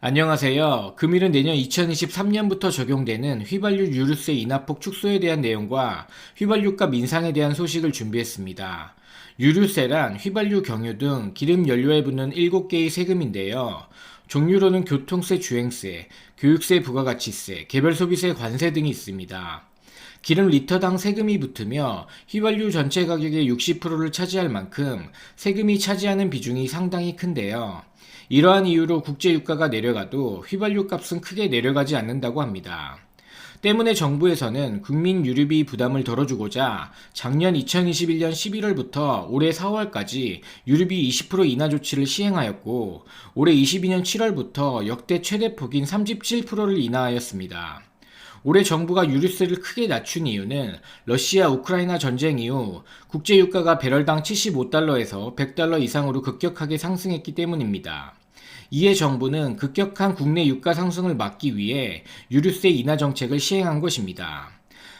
안녕하세요. 금일은 내년 2023년부터 적용되는 휘발유 유류세 인하폭 축소에 대한 내용과 휘발유값 인상에 대한 소식을 준비했습니다. 유류세란 휘발유, 경유 등 기름 연료에 붙는 7개의 세금인데요. 종류로는 교통세, 주행세, 교육세, 부가가치세, 개별소비세, 관세 등이 있습니다. 기름 리터당 세금이 붙으며 휘발유 전체 가격의 60%를 차지할 만큼 세금이 차지하는 비중이 상당히 큰데요. 이러한 이유로 국제유가가 내려가도 휘발유 값은 크게 내려가지 않는다고 합니다. 때문에 정부에서는 국민 유류비 부담을 덜어주고자 작년 2021년 11월부터 올해 4월까지 유류비 20% 인하 조치를 시행하였고, 올해 22년 7월부터 역대 최대폭인 37%를 인하하였습니다. 올해 정부가 유류세를 크게 낮춘 이유는 러시아 우크라이나 전쟁 이후 국제유가가 배럴당 75달러에서 100달러 이상으로 급격하게 상승했기 때문입니다. 이에 정부는 급격한 국내 유가 상승을 막기 위해 유류세 인하 정책을 시행한 것입니다.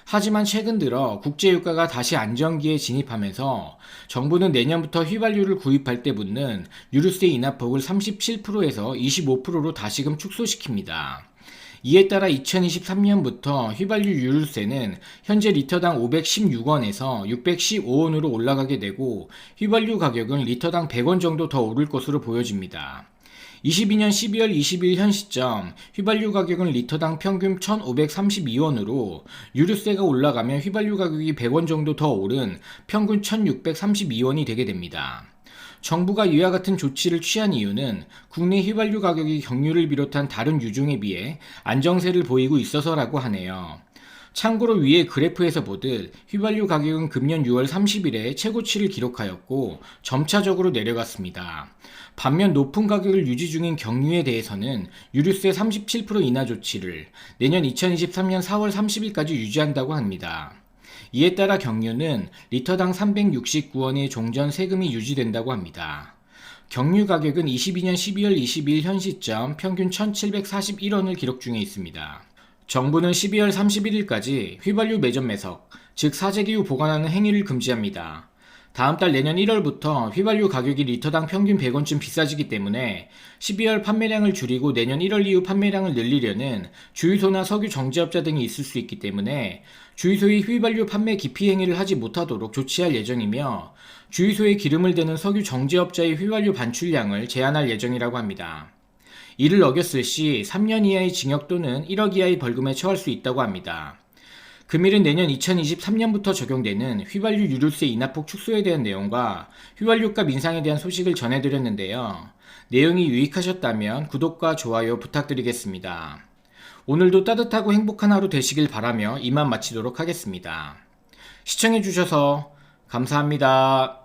하지만 최근 들어 국제유가가 다시 안정기에 진입하면서 정부는 내년부터 휘발유를 구입할 때 붙는 유류세 인하폭을 37%에서 25%로 다시금 축소시킵니다. 이에 따라 2023년부터 휘발유 유류세는 현재 리터당 516원에서 615원으로 올라가게 되고, 휘발유 가격은 리터당 100원 정도 더 오를 것으로 보여집니다. 22년 12월 20일 현 시점 휘발유 가격은 리터당 평균 1,532원으로 유류세가 올라가면 휘발유 가격이 100원 정도 더 오른 평균 1,632원이 되게 됩니다. 정부가 이와 같은 조치를 취한 이유는 국내 휘발유 가격이 경유를 비롯한 다른 유종에 비해 안정세를 보이고 있어서라고 하네요. 참고로 위에 그래프에서 보듯 휘발유 가격은 금년 6월 30일에 최고치를 기록하였고 점차적으로 내려갔습니다. 반면 높은 가격을 유지 중인 경유에 대해서는 유류세 37% 인하 조치를 내년 2023년 4월 30일까지 유지한다고 합니다. 이에 따라 경유는 리터당 369원의 종전 세금이 유지된다고 합니다. 경유 가격은 22년 12월 22일 현 시점 평균 1,741원을 기록 중에 있습니다. 정부는 12월 31일까지 휘발유 매점 매석, 즉 사재기 후 보관하는 행위를 금지합니다. 다음 달 내년 1월부터 휘발유 가격이 리터당 평균 100원쯤 비싸지기 때문에 12월 판매량을 줄이고 내년 1월 이후 판매량을 늘리려는 주유소나 석유 정제업자 등이 있을 수 있기 때문에 주유소의 휘발유 판매 기피 행위를 하지 못하도록 조치할 예정이며, 주유소에 기름을 대는 석유 정제업자의 휘발유 반출량을 제한할 예정이라고 합니다. 이를 어겼을 시 3년 이하의 징역 또는 1억 이하의 벌금에 처할 수 있다고 합니다. 금일은 내년 2023년부터 적용되는 휘발유 유류세 인하폭 축소에 대한 내용과 휘발유값 인상에 대한 소식을 전해드렸는데요. 내용이 유익하셨다면 구독과 좋아요 부탁드리겠습니다. 오늘도 따뜻하고 행복한 하루 되시길 바라며 이만 마치도록 하겠습니다. 시청해주셔서 감사합니다.